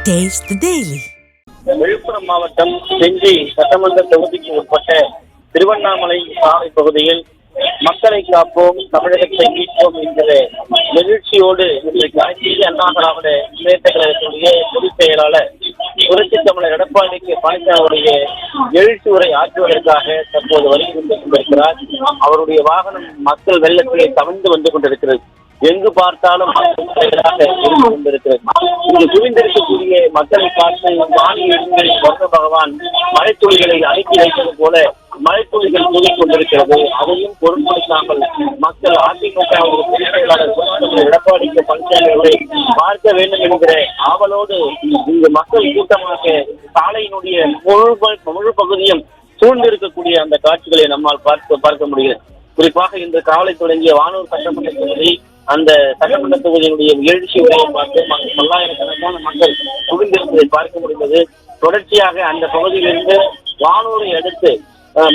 Taste the Daily. Villupuram மாவட்டம் செஞ்சி சட்டமன்ற தொகுதிக்கு உட்பட்ட திருவண்ணாமலை சாலை பகுதியில் மக்களை காப்போம் தமிழகத்தை மீட்போம் என்கிற நிகழ்ச்சியோடு இன்றைக்கு அனைத்து அண்ணா திராவிட முன்னேற்ற கழகத்தினுடைய பொதுச் செயலாளர் புரட்சி தமிழர் எடப்பாடி பழனிசாமியுடைய எழுச்சி உரை ஆற்றுவதற்காக தற்போது வருகை கொண்டிருக்கிறார். அவருடைய வாகனம் மக்கள் வெள்ளத்திலே கவிழ்ந்து வந்து கொண்டிருக்கிறது. எங்கு பார்த்தாலும் இருந்து கொண்டிருக்கிறது. இங்கு குவிந்திருக்கக்கூடிய மக்களை பார்த்து வானிலிருந்து வந்த பகவான் மழைத்துளிகளை அனுப்பி வைப்பது போல மழைத்துளிகள் தூங்கிக் கொண்டிருக்கிறது. அதையும் பொருட்படுத்தாமல் மக்கள் அதிமுக பொதுச் செயலாளர் எடப்பாடி பழனிசாமி அவரை பார்க்க வேண்டும் என்கிற ஆவலோடு இங்கு மக்கள் கூட்டமாக சாலையினுடைய முழு பகுதியும் சூழ்ந்திருக்கக்கூடிய அந்த காட்சிகளை நம்மால் பார்க்க முடிகிறது. குறிப்பாக இன்று காலை தொடங்கிய வானூர் சட்டமன்ற தொகுதி அந்த சட்டமன்ற தொகுதியினுடைய எழுச்சி உரையை பார்த்து பல்லாயிரக்கணக்கான மக்கள் குவிந்திருப்பதை பார்க்க முடிந்தது. தொடர்ச்சியாக அந்த பகுதியிலிருந்து வானூரை அடுத்து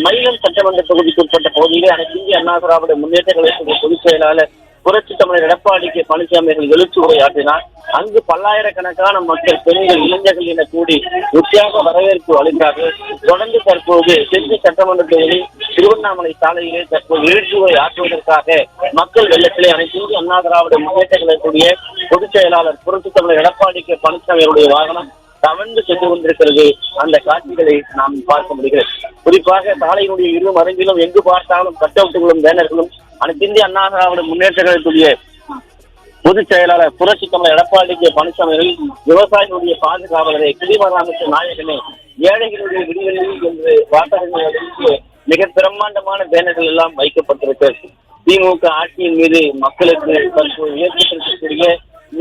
மயிலம் சட்டமன்ற தொகுதிக்கு உட்பட்ட பகுதியிலே அனைத்து இந்திய அண்ணா திராவிட முன்னேற்ற கழகத்துடைய பொதுச் செயலாளர் புரட்சி தமிழர் எடப்பாடி பழனிசாமி அவர்கள் எழுச்சி உரையாற்றினார். அங்கு பல்லாயிரக்கணக்கான மக்கள், பெண்கள், இளைஞர்கள் என கூடி உற்சாக வரவேற்பு அளித்தார்கள். தொடர்ந்து தற்போது செஞ்சி சட்டமன்ற தொகுதி திருவண்ணாமலை சாலையிலே தற்போது எழுச்சி உரை ஆற்றுவதற்காக மக்கள் வெள்ளத்திலே அனைத்து இந்திய அண்ணா திராவிட முன்னேற்ற கழகத்துடைய பொதுச் செயலாளர் புரட்சி தமிழர் எடப்பாடி பழனிசாமி அவருடைய வாகனம் கவர்ந்து சென்று கொண்டிருக்கிறது. அந்த காட்சிகளை நாம் பார்க்க முடிகிறது. குறிப்பாக சாலையினுடைய இரு மருங்கிலும் எங்கு பார்த்தாலும் கட்டவுட்டுகளும் பேனர்களும் அனைத்து இந்திய அண்ணா திராவிட முன்னேற்ற கழகத்துடைய பொதுச் செயலாளர் புரட்சி தமிழர் எடப்பாடி பழனிசாமி விவசாயிகளுடைய பாதுகாவலரை, குடிமராமத்து நாயகனே, ஏழைகளுடைய விடுதலை என்று வாசகங்கள் மிக பிரம்மாண்டமான பேனர்கள் எல்லாம் வைக்கப்பட்டிருக்கிறது. திமுக ஆட்சியின் மீது மக்களுக்கு தற்போது ஏற்பட்டிருக்கக்கூடிய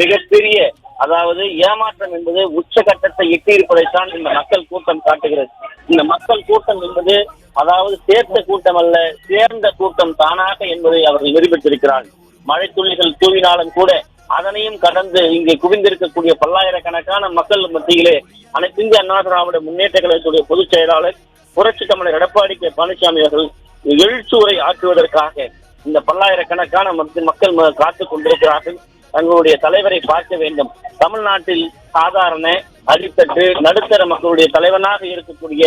மிகப்பெரிய அதாவது ஏமாற்றம் என்பது உச்சகட்டத்தை எட்டியிருப்பதைத்தான் இந்த மக்கள் கூட்டம் காட்டுகிறது. இந்த மக்கள் கூட்டம் என்பது அதாவது சேர்த்த கூட்டம் அல்ல, சேர்ந்த கூட்டம் தானாக என்பதை அவர்கள் நிரூபித்திருக்கிறார்கள். மழை துளிகள் தூவினாலும் கூட அதனையும் கடந்து இங்கே குவிந்திருக்கக்கூடிய பல்லாயிரக்கணக்கான மக்கள் மத்தியிலே அனைத்து இந்திய அண்ணா திராவிட முன்னேற்ற கழகத்துடைய பொதுச் செயலாளர் புரட்சி தமிழர் எடப்பாடி பழனிசாமி அவர்கள் எழுச்சி உரை ஆற்றுவதற்காக இந்த பல்லாயிரக்கணக்கான மக்கள் காத்துக் கொண்டிருக்கிறார்கள். தங்களுடைய தலைவரை பார்க்க வேண்டும். தமிழ்நாட்டில் சாதாரண அடித்தட்டு நடுத்தர மக்களுடைய தலைவனாக இருக்கக்கூடிய,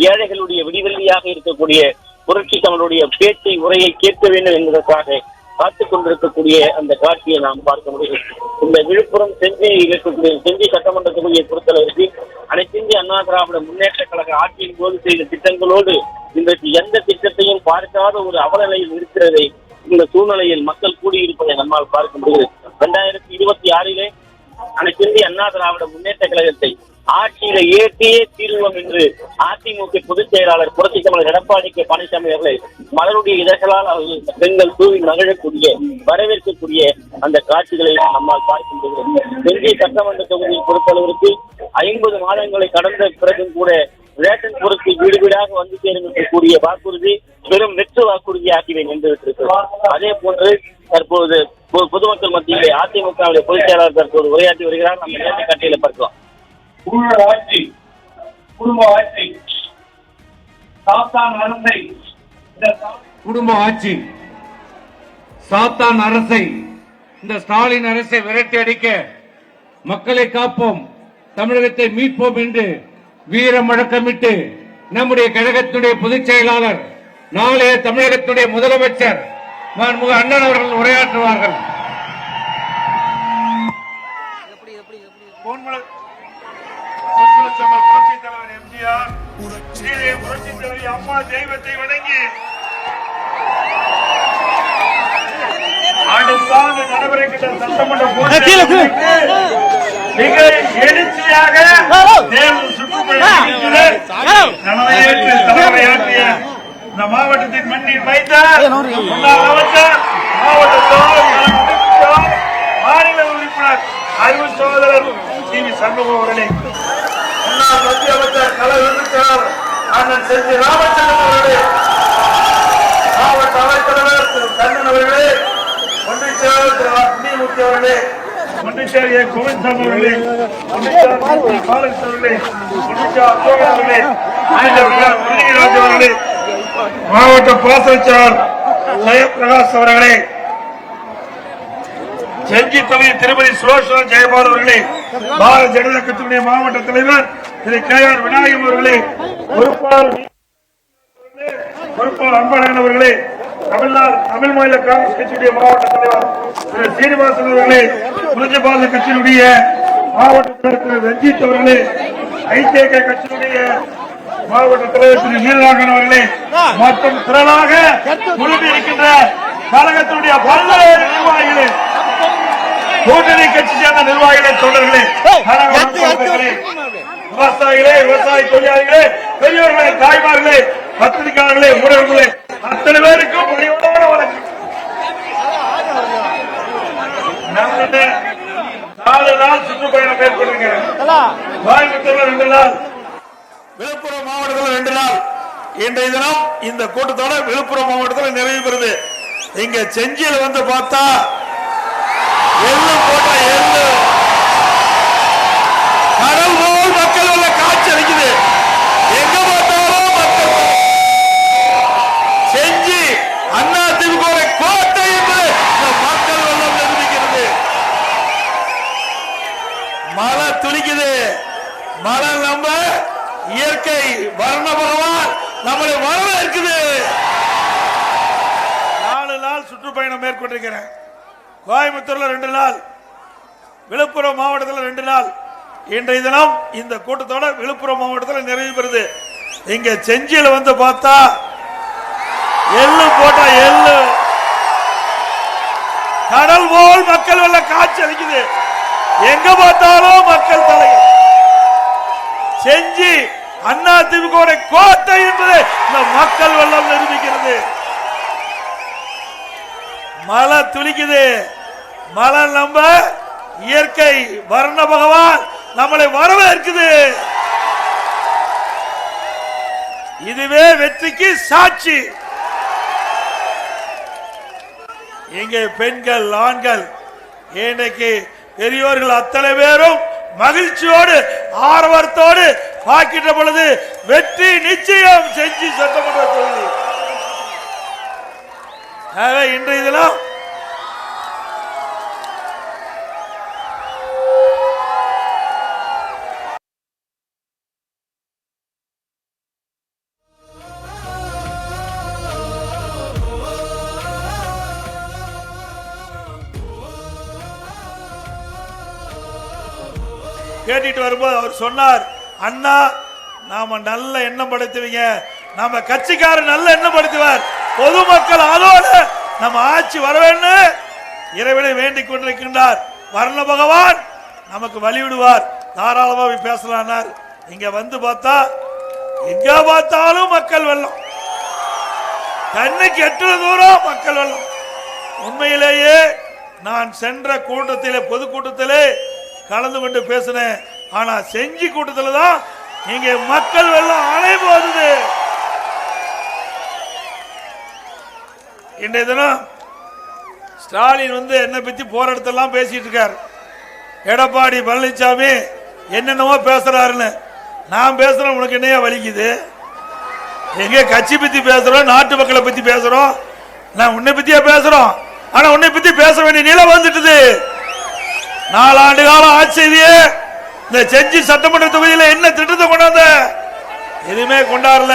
ஏழைகளுடைய விடிவெள்ளியாக இருக்கக்கூடிய புரட்சி தமிழுடைய பேச்சை உரையை கேட்க வேண்டும் என்பதற்காக காத்துக் கொண்டிருக்கக்கூடிய அந்த காட்சியை நாம் பார்க்க முடியும். இந்த விழுப்புரம் செஞ்சியில் இருக்கக்கூடிய செஞ்சி சட்டமன்ற தொகுதியை பொறுத்தளவிற்கு அனைத்து இந்திய அண்ணா திராவிட முன்னேற்ற கழக ஆட்சியின் போது செய்த திட்டங்களோடு இன்றைக்கு எந்த திட்டத்தையும் பார்க்காத ஒரு அவலநிலையில் இருக்கிறதை இந்த சூழ்நிலையில் மக்கள் கூடியிருப்பதை நம்மால் பார்க்க முடிகிறது. 2026 அனைத்து இந்திய அண்ணா திராவிட முன்னேற்ற கழகத்தை ஆட்சியில ஏற்றியே தீர்வோம் என்று அதிமுக பொதுச் செயலாளர் புரட்சி தமிழர் எடப்பாடி பழனிசாமி அவர்களை மலருடைய இதழ்களால் அவர்கள் பெண்கள் தூவி மகிழக்கூடிய வரவேற்கக்கூடிய அந்த காட்சிகளை நம்மால் பார்க்க முடிகிறது. செஞ்சி சட்டமன்ற தொகுதியை பொறுத்தளவிற்கு 50 மாதங்களை கடந்த பிறகும் கூட ரேஷன் பொருட்கள் வீடு வீடாக வந்து சேரும் என்று கூடிய வாக்குறுதி வெறும் வெற்று வாக்குறுதி ஆக்கிவேன் என்று விட்டிருக்கிறார். அதே போன்று தற்போது பொதுமக்கள் மத்தியிலே அதிமுக பொதுச் செயலாளர் தற்போது உரையாற்றி வருகிறார். நம்ம நேற்று காட்சியில பார்க்கலாம். குடும்ப ஆட்சி சாத்தான் அரசை இந்த ஸ்டாலின் அரசை விரட்டி அடிக்க மக்களை காப்போம், தமிழகத்தை மீட்போம் என்று வீர முழக்கமிட்டு நம்முடைய கழகத்துடைய பொதுச் செயலாளர், நாளைய தமிழகத்துடைய முதலமைச்சர் மாண்புமிகு அண்ணன் அவர்கள் உரையாற்றுவார்கள். புரட்சித் தலைவர் எம்ஜிஆர் புரட்சித் தலைவர் அம்மா தெய்வத்தை வணங்கி ஆண்டுக்காண்டு நடைபெறுகின்ற சட்டமன்ற மிக எழுச்சியாக தேர்தல் சுற்றுப்பயணத்திலே தலைமையேற்று தலைமையாற்றிய இந்த மாவட்டத்தின் மண்ணில் வைத்த முன்னாள் அமைச்சர், மாநில உறுப்பினர் அறிவு சகோதரர் சி வி சண்முகம் அவர்களே, முன்னாள் மத்திய அமைச்சர் கலை அமைச்சர் அண்ணன் செஞ்சி ராமச்சந்திரன் அவர்களே, மாவட்ட அவைத்தலைவர் திரு கண்ணன் அவர்களே, ஒன்றிய செயலாளர் திரு அக்னிமூர்த்தி அவர்களே, ஒன்றிய செயலர் கோவிந்தசாமி அவர்களே, ஒன்றிய பாலகிருஷ்ணன் அவர்களே, ஒன்றிய அசோகன் அவர்களே, முருகராஜ் அவர்களே, மாவட்ட பாசனச்சார் ஜெயபிரகாஷ் அவர்களே, செஞ்சி தொகுதி திருமதி சுலோசனா ஜெயபால் அவர்களே, பாரதிய ஜனதா கட்சியினுடைய மாவட்ட தலைவர் திரு KR விநாயகம் அவர்களே, பொறுப்பாளர் அன்பழகன் அவர்களே, தமிழ் மாநில காங்கிரஸ் கட்சியுடைய மாவட்ட தலைவர் திரு சீனிவாசன் அவர்களே, சுதந்திர பாரத கட்சியினுடைய மாவட்ட தலைவர் திரு ரஞ்சித் அவர்களே, ITK கட்சியினுடைய மாவட்ட தலைவர் திரு வீரராகவன் அவர்களே மற்றும் திரளாக இருக்கின்ற கழகத்தினுடைய பல்வேறு நிர்வாகிகளே, கூட்டணி கட்சி சேர்ந்த நிர்வாகிகளே, தொண்டர்களே, விவசாயிகளே, விவசாய தொழிலாளிகளே, பெரியவர்களே, தாய்மார்களே, பத்திரிகையாளர்களே, ஊடகங்களே, அத்தனை பேருக்கும் பணியோட வணக்கம். 4 நாள் சுற்றுப்பயணம் மேற்கொண்டிருக்கிறேன். கோயம்புத்தூர்ல 2 நாள், விழுப்புரம் மாவட்டத்தில் 2 நாள். இன்றைய தினம் இந்த கூட்டத்தோட விழுப்புரம் மாவட்டத்தில் நிறைவு பெறுது. இங்க செஞ்சியில் வந்து பார்த்தா எள்ளு போட்ட எள்ளு கடல் போல் மக்கள் உள்ள காட்சி அளிக்குது. எங்க பார்த்தாலும் மக்கள். செஞ்சி அதிமுக கோட்டை என்பது மக்கள் வெள்ளம் நிரூபிக்கிறது. மழை துளிக்குது. மழை நம்ம இயற்கை வர்ண பகவான் நம்மளை வரவேற்குது. 4 நாள் சுற்றுப்பயணம் மேற்கொண்டிருக்கிறேன். கோயம்புத்தூர்ல 2 நாள், விழுப்புரம் மாவட்டத்தில் 2 நாள். இன்றைய தினம் இந்த கூட்டத்தோட விழுப்புரம் மாவட்டத்தில் நிறைவு பெறுது. இங்க செஞ்சியில் வந்து பார்த்தா எள்ளு போட்ட எள்ளு கடல் போல் மக்கள் வெள்ள காட்சி அளிக்குது. எங்க பார்த்தாலும் மக்கள் தலை. செஞ்சி அதிமுக கோட்டை என்பது இந்த மக்கள் வெள்ளம் நிரூபிக்கிறது. மழை துளிக்குது. மழை நம்ம இயற்கை வர்ண பகவான் நம்மளை வரவேற்குது. இதுவே வெற்றிக்கு சாட்சி. இங்கே பெண்கள், ஆண்கள், இன்றைக்கு பெரியோர்கள் அத்தனை பேரும் மகிழ்ச்சியோடு ஆர்வத்தோடு பார்க்கின்ற பொழுது வெற்றி நிச்சயம். செஞ்சி சட்டமன்ற தொகுதி. இன்றைய தினம் கேட்டுட்டு வரும்போது அவர் சொன்னார், அண்ணா நாம நல்ல எண்ணம் படைத்துவீங்க, நம்ம கட்சிக்காரர் நல்ல எண்ணம் படுத்துவார், பொதுமக்கள் அதோடு நம்ம ஆட்சி வரவேன்னு இறைவனை வேண்டிக் கொண்டிருக்கின்றார். வர்ண பகவான் நமக்கு வழிவிடுவார், தாராளமாக பேசலானார். இங்க வந்து பார்த்தா எங்க பார்த்தாலும் மக்கள் வெள்ளம். கண்ணுக்கு எட்டுற தூரம் மக்கள் வெள்ளம். உண்மையிலேயே நான் சென்ற கூட்டத்திலே, பொதுக்கூட்டத்திலே கலந்து கொண்டு பேசினேன். ஆனா செஞ்சி கூட்டத்தில் தான் இங்க மக்கள் வெள்ளம் அலை போகுது. இன்றைய தினம் ஸ்டாலின் வந்து என்னை பத்தி போராட்டத்தெல்லாம் பேசிட்டு இருக்கார். எடப்பாடி பழனிசாமி என்னென்னவோ பேசுறாருன்னு. நான் பேசுறேன், உனக்கு என்னையா வலிக்குது? எங்க கட்சி பத்தி பேசுறோம், நாட்டு மக்களை பத்தி பேசுறோம். நான் உன்னை பத்தியா பேசுறோம். ஆனா உன்னை பத்தி பேச வேண்டிய நிலை வந்துட்டுது. 4 ஆண்டு காலம் ஆட்சி செய்தியே இந்த செஞ்சி சட்டமன்ற தொகுதியில் என்ன திட்டத்தை கொண்டாந்த? எதுவுமே கொண்டாடல.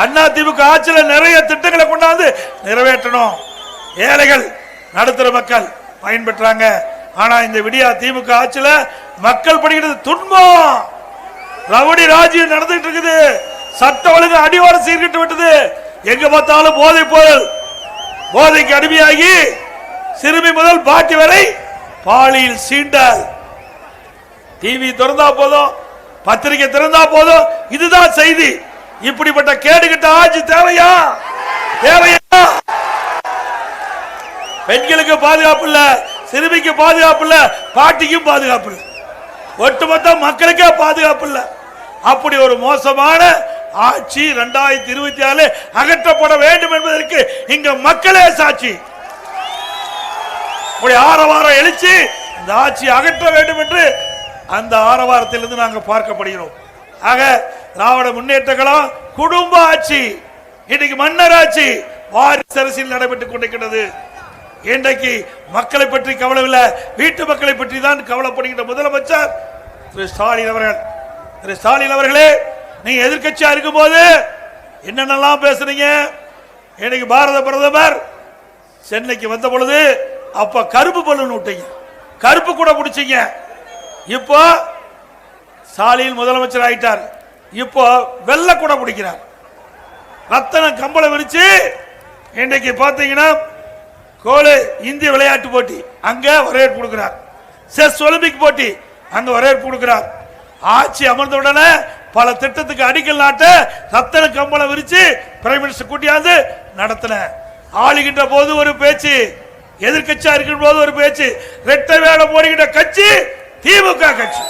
அதிமுக ஆட்சியில் நிறைய திட்டங்களை கொண்டாந்து நிறைவேற்றணும். ஏழைகள், நடுத்தர மக்கள் பயன்பெற்றாங்க. ஆனா இந்த விடியா திமுக ஆட்சியில் மக்கள் படிக்கிறது துன்பம். ரவுடி ராஜ்யம் நடந்துட்டு இருக்குது. சட்ட ஒழுங்கு அடிவார சீர்கிட்டு விட்டது. எங்க பார்த்தாலும் போதை பொருள், போதைக்கு அடிமையாகி சிறுமி முதல் பாட்டி வரை பாலியல் சீண்டல். டிவி திறந்தா போதும், பத்திரிகை திறந்தா போதும், இதுதான் செய்தி. இப்படிப்பட்ட கேடுகிட்ட ஆட்சி தேவையா? தேவையா? பெண்களுக்கு பாதுகாப்பு இல்ல, சிறுமிக்கு பாதுகாப்பு இல்ல, பாட்டிக்கும் பாதுகாப்பு இல்ல, ஒட்டுமொத்த மக்களுக்கே பாதுகாப்பு இல்ல. அப்படி ஒரு மோசமான ஆட்சி 2024 அகற்றப்பட வேண்டும் என்பதற்கு இங்க மக்களே சாட்சி. ஆரவாரம் எழுச்சி இந்த ஆட்சி அகற்ற வேண்டும் என்று அந்த ஆரவாரத்திலிருந்து நாங்கள் பார்க்கப்படுகிறோம். ஆக திராவிட முன்னேற்ற கழகம் குடும்ப ஆட்சி, இன்னைக்கு மன்னர் ஆட்சி வாரிசு அரசியல் நடைபெற்றுக் கொண்டிருக்கிறது. இன்றைக்கு மக்களை பற்றி கவலை இல்லை, வீட்டு மக்களை பற்றி தான் கவலைப்படுகின்ற முதலமைச்சர் திரு ஸ்டாலின் அவர்கள். திரு ஸ்டாலின் அவர்களே, நீங்க எதிர்க்கட்சியா இருக்கும் போது என்னென்னலாம் பேசுறீங்க. இன்னைக்கு பாரத பிரதமர் சென்னைக்கு வந்த பொழுது அப்ப கருப்பு பலூன் விட்டீங்க, கருப்பு கூட பிடிச்சீங்க. இப்போ ஸ்டாலின் முதலமைச்சர் ஆயிட்டார், இப்போ வெள்ளை கூட பிடிக்கிறார். ரத்தன கம்பளம் விரிச்சு இன்றைக்கு பாத்தீங்கன்னா கோலு இந்திய விளையாட்டு போட்டி அங்க வரவேற்பு கொடுக்கிறார், செஸ் ஒலிம்பிக் போட்டி அங்க வரவேற்பு கொடுக்கிறார். ஆட்சி அமர்ந்த உடனே பல திட்டத்துக்கு அடிக்கல் நாட்ட ரத்தன கம்பளம் விரிச்சு பிரைம் மினிஸ்டர் கூட்டியாந்து நடத்தின. ஆளுகின்ற போது ஒரு பேச்சு, எதிர்கட்சியா இருக்கிற போது ஒரு பேச்சு. ரெட்டை வேடம் போடுகின்ற கட்சி திமுக கட்சி.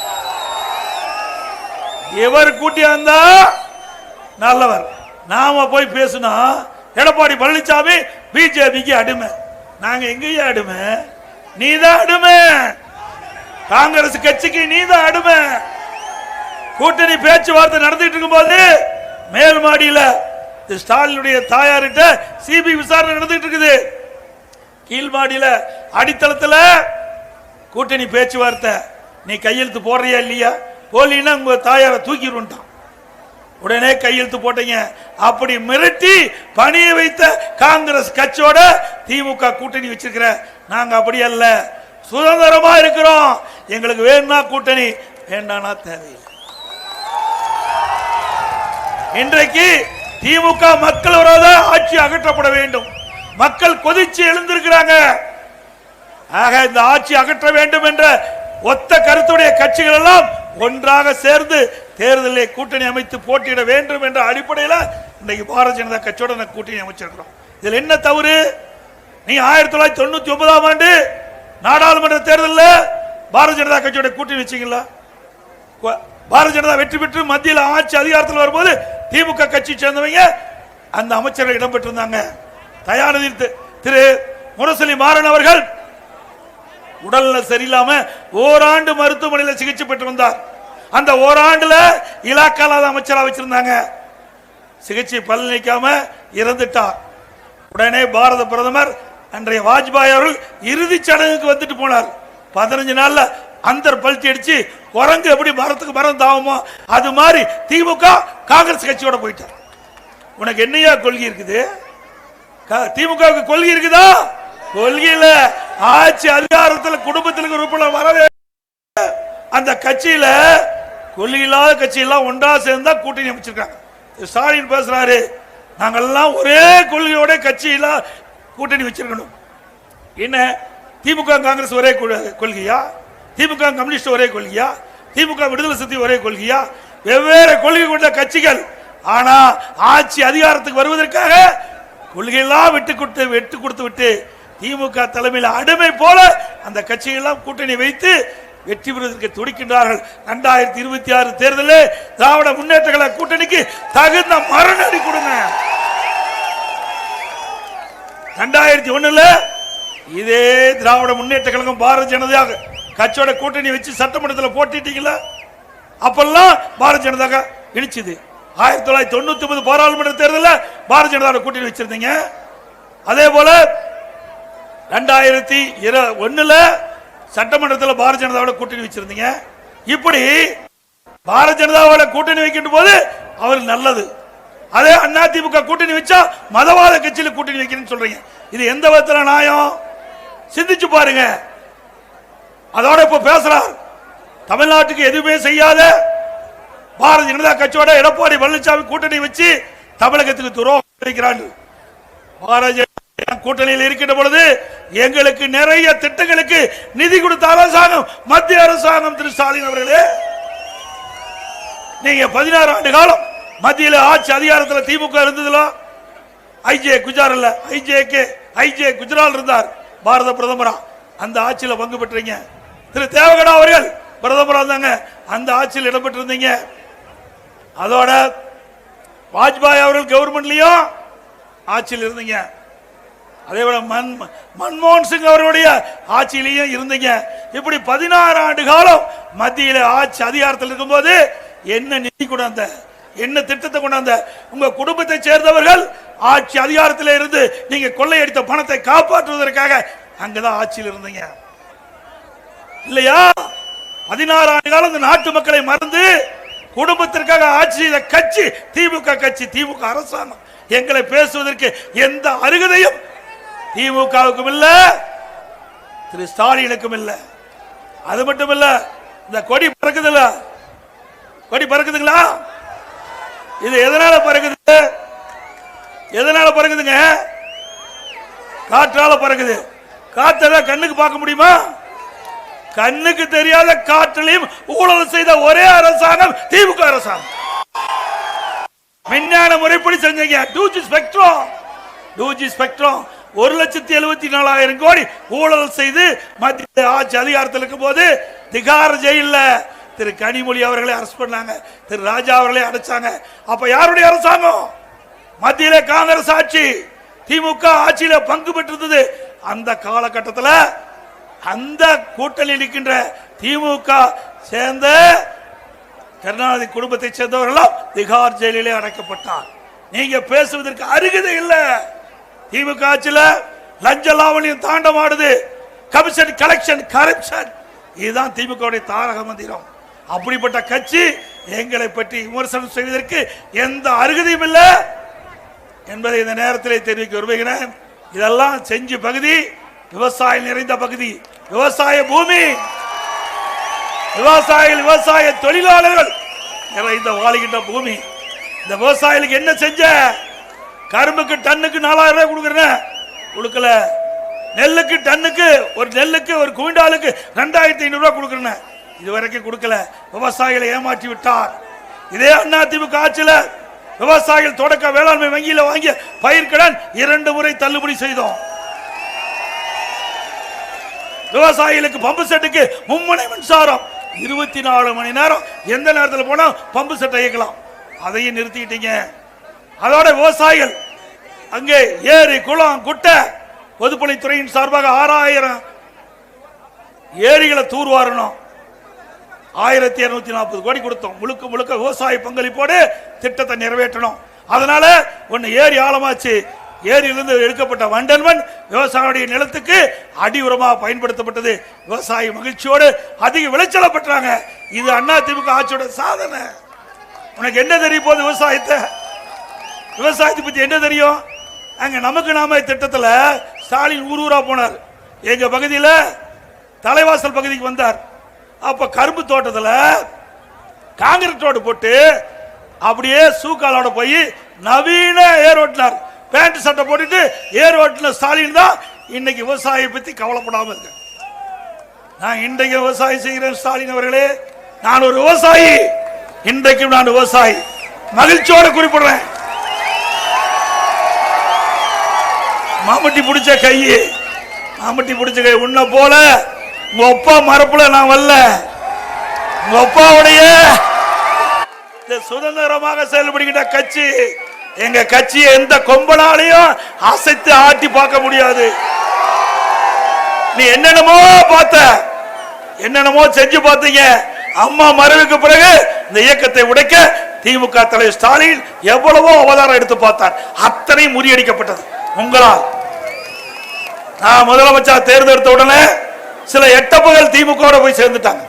இவர் கூட்டியாந்தா நல்லவர். நாம போய் பேசினா எடப்பாடி பழனிசாமி பிஜேபிக்கு அடிமை. நாங்க எங்கேயும் அடிமை, நீதான் அடிமை. காங்கிரஸ் கட்சிக்கு நீதான் அடிமை. கூட்டணி பேச்சுவார்த்தை நடந்துட்டு இருக்கும் போது மேல் மாடியில ஸ்டாலினுடைய தாயார்கிட்ட சிபிஐ விசாரணை நடந்துட்டு இருக்குது. கீழ் மாடியில அடித்தளத்துல கூட்டணி பேச்சுவார்த்தை. நீ கையெழுத்து போடுறியா இல்லையா? போலின்னா உங்க தாயாரை தூக்கிடுவான். உடனே கையெழுத்து போட்டீங்க. அப்படி மிரட்டி பணிய வைத்த காங்கிரஸ் கட்சியோட திமுக கூட்டணி வச்சிருக்கிற நாங்க அப்படி அல்ல, சுதந்திரமா இருக்கிறோம். எங்களுக்கு வேணும்னா கூட்டணி, வேண்டானா தேவையில்லை. இன்றைக்கு திமுக மக்கள் விரோத ஆட்சி அகற்றப்பட வேண்டும். மக்கள் கொதிச்சு எழுந்திருக்கிறாங்க. ஆக இந்த ஆட்சி அகற்ற வேண்டும் என்ற ஒத்த கருத்துடைய கட்சிகள் எல்லாம் ஒன்றாக சேர்ந்து தேர்தலில் கூட்டணி அமைத்து போட்டியிட வேண்டும் என்ற அடிப்படையில் இன்றைக்கு பாரதிய ஜனதா கட்சியோட கூட்டணி அமைச்சிருக்கிறோம். இதில் என்ன தவறு? நீ 1999ஆம் ஆண்டு நாடாளுமன்ற தேர்தலில் பாரதிய ஜனதா கட்சியோட கூட்டணி வச்சீங்களா? பாரதிய ஜனதா வெற்றி பெற்று மத்தியில் ஆட்சி அதிகாரத்தில் வரும்போது திமுக கட்சி சேர்ந்தவங்க அந்த அமைச்சர்கள் இடம்பெற்றிருந்தாங்க. தயாநிதி திரு முரசொலி மாறன் அவர்கள் உடல்ல சரியில்லாம ஓராண்டு மருத்துவமனையில் சிகிச்சை பெற்று வந்தார். அந்த ஓராண்டுல இலாக்கால அமைச்சரா வச்சிருந்தாங்க. சிகிச்சை பலனளிக்காம இறந்துட்டார். உடனே பாரத பிரதமர் அன்றைய வாஜ்பாய் அவர்கள் இறுதி சடங்குக்கு வந்துட்டு போனார். 15 நாள்ல அந்த பல்ட்டி அடிச்சு குரங்கு எப்படி மரத்துக்கு மரம் தாவுமோ அது மாதிரி திமுக காங்கிரஸ் கட்சியோட போயிட்டார். உனக்கு என்னையா கொள்கை இருக்குது? திமுக கொள்கை இருக்குதா? கொள்கையில ஆட்சி அதிகாரத்தில் குடும்பத்திற்கு உறுப்பினர் வரவே அந்த கட்சியில கொள்கை இல்லாத கட்சியெல்லாம் ஒன்றா சேர்ந்தா கூட்டணி அமைச்சிருக்காங்க. ஸ்டாலின் பேசுறாரு, நாங்கெல்லாம் ஒரே கொள்கையோட கட்சியில கூட்டணி வச்சிருக்கணும். என்ன திமுக காங்கிரஸ் ஒரே கொள்கையா? திமுக கம்யூனிஸ்ட் ஒரே கொள்கையா? திமுக விடுதலை சிறுத்தை ஒரே கொள்கையா? வெவ்வேறு கொள்கை கொண்ட கட்சிகள். ஆனா ஆட்சி அதிகாரத்துக்கு வருவதற்காக கொள்கையெல்லாம் விட்டு கொடுத்து விட்டு திமுக தலைமையில் அடிமை போல அந்த கட்சியெல்லாம் கூட்டணி வைத்து வெற்றி பெறுவதற்கு துடிக்கின்றார்கள். 2026 தேர்தலில் திராவிட முன்னேற்ற கழக கூட்டணிக்கு தகுந்த மரணடி கொடுங்க. 2001 இதே திராவிட முன்னேற்ற கழகம் பாரதிய ஜனதா கட்சியோட கூட்டணி வச்சு சட்டமன்றத்தில் போட்டிட்டீங்களா? அப்பெல்லாம் பாரதிய ஜனதா இணைச்சது. 1999 பாராளுமன்ற தேர்தலில் பாரதிய ஜனதா கூட்டணி வச்சிருந்தீங்க. அதே போல 2001 சட்டமன்றத்தில் பாரதிய ஜனதாவோட கூட்டணி வச்சிருந்தீங்க. இப்படி பாரதிய ஜனதாவோட கூட்டணி வைக்கின்ற போது அவர் நல்லது. அதே அதிமுக கூட்டணி வச்சா மதவாத கட்சியில கூட்டணி வைக்கிறேன்னு சொல்றீங்க. இது எந்த விதத்துல நியாயம்? சிந்திச்சு பாருங்க. அதோட இப்ப பேசுறார், தமிழ்நாட்டுக்கு எதுவுமே செய்யாத பாரதிய ஜனதா கட்சியோட எடப்பாடி பழனிசாமி கூட்டணி வச்சு தமிழகத்துக்கு துரோகம் வைக்கிறாங்க. பாரதிய கூட்டணியில் இருக்கின்ற பொழுது எங்களுக்கு நிறைய திட்டங்களுக்கு நிதி கொடுத்த அரசாங்கம் மத்திய அரசாங்கம். திரு ஸ்டாலின் அவர்களே, நீங்க 16 ஆண்டு காலம் மத்தியில் ஆட்சி அதிகாரத்தில் திமுக இருந்ததுல ஐஜே குஜரால் இருந்தார் பாரத பிரதமரா. அந்த ஆட்சியில் பங்கு பெற்றீங்க. திரு தேவகடா அவர்கள் பிரதமரா இருந்தாங்க, அந்த ஆட்சியில் இடம்பெற்றிருந்தீங்க. அதோட வாஜ்பாய் அவர்கள் கவர்மெண்ட்லயும் ஆட்சியில் இருந்தீங்க. அதே போல மன்மோகன் சிங் அவருடைய ஆட்சியிலையும் இருந்தீங்க. இப்படி 16 ஆண்டு காலம் மத்தியில் ஆட்சி அதிகாரத்தில் இருக்கும்போது என்ன நிதி கொண்டாந்த, என்ன திட்டத்தை கொண்டாந்த? உங்க குடும்பத்தை சேர்ந்தவர்கள் ஆட்சி அதிகாரத்தில் இருந்து நீங்க கொள்ளையடித்த பணத்தை காப்பாற்றுவதற்காக அங்கதான் ஆட்சியில் இருந்தீங்க இல்லையா? 16 ஆண்டு காலம் இந்த நாட்டு மக்களை மறந்து குடும்பத்திற்காக ஆட்சி செய்த கட்சி திமுக கட்சி, திமுக அரசாங்கம். எங்களை பேசுவதற்கு எந்த அருகதையும் திமுகவுக்கும் இல்ல, திரு ஸ்டாலினுக்கும் இல்ல. அது மட்டும் இல்ல, இந்த கொடி பறக்குதுல்ல, கொடி பறக்குதுங்களா? இது எதனால பறக்குது? எதனால பறக்குதுங்க? காற்றால பறக்குது. காற்றெல்லாம் கண்ணுக்கு பார்க்க முடியுமா? கண்ணுக்கு தெரியாத காற்றிலையும் ஊழல் செய்த ஒரே அரசாங்கம் திமுக அரசாங்கம். விஞ்ஞான முறைப்படி செஞ்சீங்க. 2G ஸ்பெக்ட்ரம் 1,74,000 கோடி ஊழல் செய்து மத்திய ஆட்சி அதிகாரத்தில் இருக்கும் போது திகார் ஜெயில திரு கனிமொழி அவர்களை அரெஸ்ட் பண்ணாங்க, திரு ராஜா அவர்களை அடைச்சாங்க. அப்ப யாருடைய அரசாங்கம்? மத்தியிலே காங்கிரஸ் ஆட்சி, திமுக ஆட்சியில பங்கு பெற்றிருந்தது. அந்த காலகட்டத்தில் அந்த கூட்டணியில் இருக்கின்ற திமுக சேர்ந்த கருணாநிதி குடும்பத்தை சேர்ந்தவர்களும் திகார் ஜெயிலே அடைக்கப்பட்டார். நீங்க பேசுவதற்கு அருகதை இல்ல. திமுக ஆட்சியில் லஞ்ச லாவணியம் தாண்டமாடுது. கமிஷன், கலெக்ஷன், கரப்ஷன், இதுதான் திமுக தாரக மந்திரம். அப்படிப்பட்ட கட்சி எங்களை பற்றி விமர்சனம் செய்வதற்கு எந்த அருகதையும் இல்லை என்பதை இந்த நேரத்தில் தெரிவிக்க விரும்புகிறேன். இதெல்லாம் செஞ்சி பகுதி விவசாயம் நிறைந்த பகுதி, விவசாய பூமி, விவசாயிகள், விவசாய தொழிலாளர்கள் நிறைந்த வாழ்கின்ற பூமி. இந்த விவசாயிகளுக்கு என்ன செஞ்ச? கரும்புக்கு டன்னுக்கு 4,000 ரூபாய் கொடுக்குறேன், கொடுக்கல. நெல்லுக்கு டன்னுக்கு, ஒரு நெல்லுக்கு ஒரு குவிண்டாலுக்கு 2,500 ரூபாய் கொடுக்குறேன், இதுவரைக்கும் கொடுக்கல. விவசாயிகளை ஏமாற்றி விட்டார். இதே அதிமுக ஆட்சியில் விவசாயிகள் தொடக்க வேளாண்மை வங்கியில் வாங்கிய பயிர்க்கடன் 2 முறை தள்ளுபடி செய்தோம். விவசாயிகளுக்கு பம்பு செட்டுக்கு மும்முனை மின்சாரம் 24 மணி நேரம் எந்த நேரத்தில் போனா பம்பு செட்டை இயக்கலாம், அதையும் நிறுத்திட்டீங்க. அதோட விவசாயிகள் அங்கே ஏரி, குளம், குட்டை பொதுப்பணித்துறையின் சார்பாக 6,000 ஏரிகளை தூர்வாரணும். 1,240 கோடி கொடுத்தோம். முழுக்க முழுக்க விவசாய பங்களிப்போடு திட்டத்தை நிறைவேற்றணும். அதனால ஒன்னு ஏரி ஆழமாச்சு. ஏரியிலிருந்து எடுக்கப்பட்ட வண்டன்மண் விவசாயியுடைய நிலத்துக்கு அடி உரமாக பயன்படுத்தப்பட்டது. விவசாயி மகிழ்ச்சியோடு அதிக விளைச்சலை பெற்றாங்க. இது அதிமுக ஆட்சியோட சாதனை. உனக்கு என்ன தெரியும் போது விவசாயத்தை பத்தி என்ன தெரியும்? அங்க நமக்கு நாம திட்டத்தில் ஸ்டாலின் ஊரா போனார். எங்க பகுதியில் தலைவாசல் பகுதிக்கு வந்தார். அப்ப கரும்பு தோட்டத்தில் காங்கிரீட் ரோடு போட்டு அப்படியே சூக்காலோட போய் நவீன ஏர் ஓட்டினார். பேண்ட் சட்டை போட்டுட்டு ஏர் ஓட்டின ஸ்டாலின் தான் இன்னைக்கு விவசாயியை பத்தி கவலைப்படாம இருக்க. நான் இன்றைக்கு விவசாயம் செய்கிறேன் ஸ்டாலின் அவர்களே, நான் ஒரு விவசாயி. இன்றைக்கும் நான் விவசாயி, மகிழ்ச்சியோடு குறிப்பிடுறேன். மாமட்டி பிடிச்ச கை, மாமட்டி பிடிச்ச கை. உன்னை போல உங்க அப்பா மரப்புல நான் வரல. உங்க அப்பாவுடைய சுதந்திரமாக செயல்படுகின்ற கட்சி எங்க கட்சியை எந்த கொம்பனாலையும் அசைத்து ஆட்டி பார்க்க முடியாது. நீ என்னென்னமோ பார்த்த, என்னென்னமோ செஞ்சு பார்த்தீங்க. அம்மா மறைவுக்கு பிறகு இந்த இயக்கத்தை உடைக்க திமுக தலைவர் ஸ்டாலின் எவ்வளவோ அவதாரம் எடுத்து பார்த்தார். அத்தனை முறியடிக்கப்பட்டது உங்களால். நான் முதலமைச்சர் தேர்ந்தெடுத்த உடனே சில எட்டப்பர்கள் திமுக போய் சேர்ந்துட்டாங்க.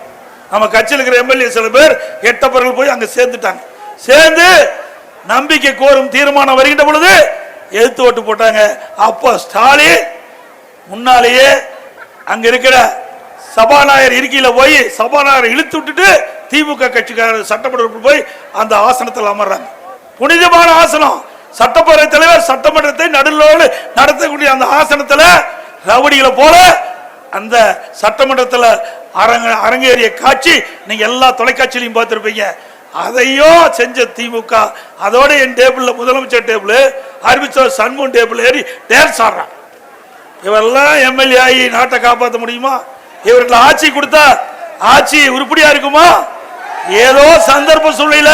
நம்ம கட்சியில் இருக்கிற எம்எல்ஏ சில பேர் எட்டப்பர்கள் போய் அங்க சேர்ந்துட்டாங்க. சேர்ந்து நம்பிக்கை கோரும் தீர்மானம் வருகின்ற பொழுது எதிர்த்து ஓட்டு போட்டாங்க. அப்போ ஸ்டாலின் முன்னாலேயே அங்க இருக்கிற சபாநாயகர் இருக்கையில போய் சபாநாயகர் இழுத்து விட்டுட்டு திமுக கட்சிக்காரர் சட்டமன்ற போய் அந்த ஆசனத்தில் அமர்றாங்க. புனிதமான ஆசனம். சட்டப்பேரவை தலைவர் சட்டமன்றத்தை நடுநிலையோடு நடத்தக்கூடிய அந்த ஆசனத்தில் ரவுடிகளை போல அந்த சட்டமன்றத்தில் அரங்கேறிய காட்சி நீங்க எல்லா தொலைக்காட்சியிலையும் பார்த்திருப்பீங்க. அதையும் செஞ்ச திமுக. அதோட என் டேபிள்ல முதலமைச்சர் டேபிள், அறிவிச்சவர் சண்முன் டேபிள் ஏறி டான்ஸ் ஆடுறான். இவரெல்லாம் எம்எல்ஏ ஆகி நாட்டை காப்பாற்ற முடியுமா? இவர்கள் ஆட்சி கொடுத்தா ஆட்சி உருப்படியா இருக்குமா? ஏதோ சந்தர்ப்ப சூழ்நிலையில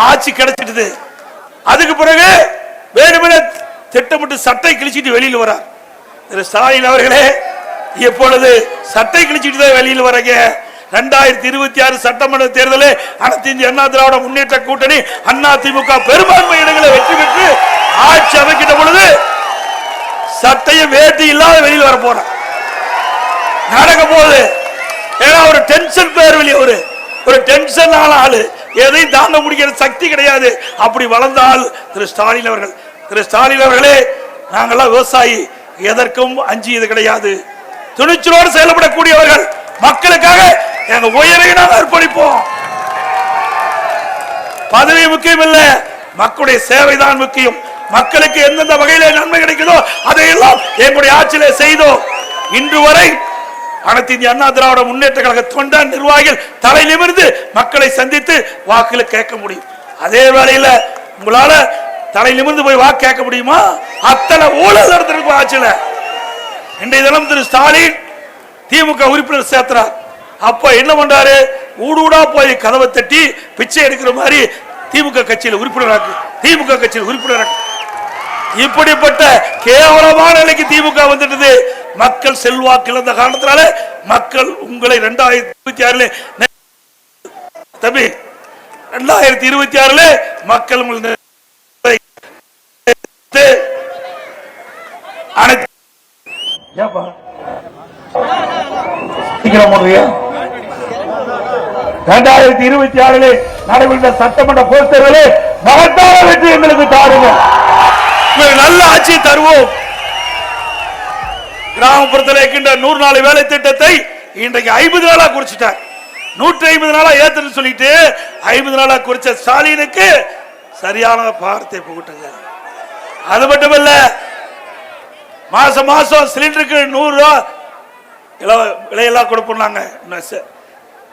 ஆட்சி கிடைச்சிட்டு அதுக்கு பிறகு வேணுமென திட்டமிட்டு சட்டை கிழிச்சிட்டு வெளியில் வரார் திரு ஸ்டாலின் அவர்களே. எப்பொழுது சட்டை கிழிச்சிட்டு தான் வெளியில் வரங்க. 2026 சட்டமன்ற தேர்தலில் அனைத்து இந்திய அண்ணா திராவிட முன்னேற்ற கூட்டணி அதிமுக பெரும்பான்மை இடங்களை வெற்றி பெற்று ஆட்சி அமைக்கின்ற பொழுது சட்டையை வேட்டி இல்லாத வெளியில் வர போற. நடக்க போகுது. ஏன்னா ஒரு டென்ஷன் பேர் வெளியே ஒரு டென்ஷன் ஆளு, எதையும் தாங்க முடிக்கிற சக்தி கிடையாது. அப்படி வளர்ந்தால் திரு ஸ்டாலின் அவர்கள். திரு ஸ்டாலின் அவர்களே, நாங்கெல்லாம் விவசாயி, எதற்கும் அஞ்சியது கிடையாது. துணிச்சலோடு செயல்படக்கூடியவர்கள். மக்களுக்காக எங்க உயிரை நாங்கள் அர்ப்பணிப்போம். பதவி முக்கியம் இல்ல, மக்களுடைய சேவைதான் முக்கியம். மக்களுக்கு எந்தெந்த வகையில நன்மை கிடைக்குதோ அதையெல்லாம் எங்களுடைய ஆட்சியிலே செய்தோம். இன்று வரை அனைத்து இந்திய அண்ணா திராவிட முன்னேற்ற கழக தொண்டன் நிர்வாகிகள் தலை நிமிர்ந்து மக்களை சந்தித்து வாக்குகளை கேட்க முடியும். அதே வேளையில உங்களால தலை நிமிர்ந்து போய் வாக்கு கேட்க முடியுமா? அத்தனை ஊழல் நடந்திருக்கும் ஆட்சியில. இன்றைய தினம் திரு ஸ்டாலின் திமுக உறுப்பினர் சேர்த்தார். அப்ப என்ன பண்றாரு? ஊடூடா போய் கதவை தட்டி பிச்சை எடுக்கிற மாதிரி திமுக கட்சியில் உறுப்பினராக்கு, திமுக கட்சியில் உறுப்பினராக்கு. இப்படிப்பட்ட கேவலமான நிலைக்கு திமுக வந்துட்டது. மக்கள் செல்வாக்கு இழந்த காரணத்தினால மக்கள் உங்களை 2026 தம்பி 2026 மக்கள் உங்களை சீக்கிரம் 2026 நடைபெற்ற சட்டமன்ற பொதுத் தேர்தலில் மகத்தான வெற்றி எங்களுக்கு தாருங்க. நல்ல ஆட்சி தருவோம். கிராமப்புறத்தில் இருக்கின்ற 100 நாள் வேலை திட்டத்தை இன்றைக்கு 50 நாளா குறிச்சிட்டார். 150 நாளா ஏத்துன்னு சொல்லிட்டு 50 நாளா குறிச்ச ஸ்டாலினுக்கு சரியான வார்த்தை புகட்டுங்க. அது மட்டுமல்ல, மாசம் மாசம் சிலிண்டருக்கு 100 ரூபாய் விலையெல்லாம் கொடுப்பாங்க.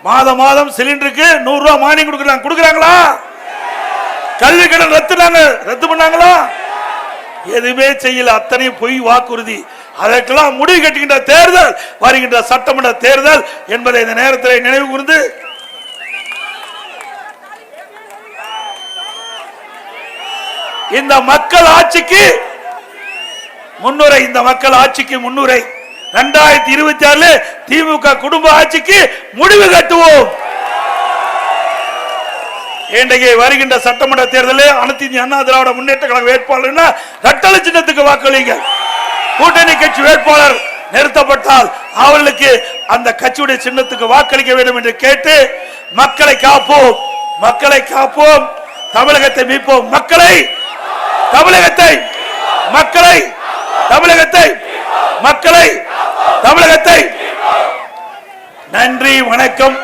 மாதம் மாதம் சிலிண்டருக்கு 100 ரூபாய் மானியம் கொடுக்குறாங்களா? கல்வி கடன் ரத்து பண்ணாங்களா? எதுவுமே செய்யல. அத்தனை பொய் வாக்குறுதி. அதற்கெல்லாம் முடிவு கட்டுகின்ற தேர்தல் வருகின்ற சட்டமன்ற தேர்தல் என்பதை இந்த நேரத்தில் நினைவு கூர்ந்து இந்த மக்கள் ஆட்சிக்கு முன்னுரை, இந்த மக்கள் ஆட்சிக்கு முன்னுரை 2026 திமுக குடும்ப ஆட்சிக்கு முடிவு கட்டுவோம். இன்றைக்கு வருகின்ற சட்டமன்ற தேர்தலில் அனைத்து இந்திய அண்ணா திராவிட முன்னேற்ற கழக வேட்பாளர் ரெட்டலை சின்னத்துக்கு வாக்களிங்க. கூட்டணி கட்சி வேட்பாளர் நிறுத்தப்பட்டால் அவர்களுக்கு அந்த கட்சியுடைய சின்னத்துக்கு வாக்களிக்க வேண்டும் என்று கேட்டு மக்களை காப்போம், மக்களை காப்போம், தமிழகத்தை மீட்போம். மக்களை, தமிழகத்தை, மக்களை, தமிழகத்தை, மக்களை, தமிழகத்தை. நன்றி, வணக்கம்.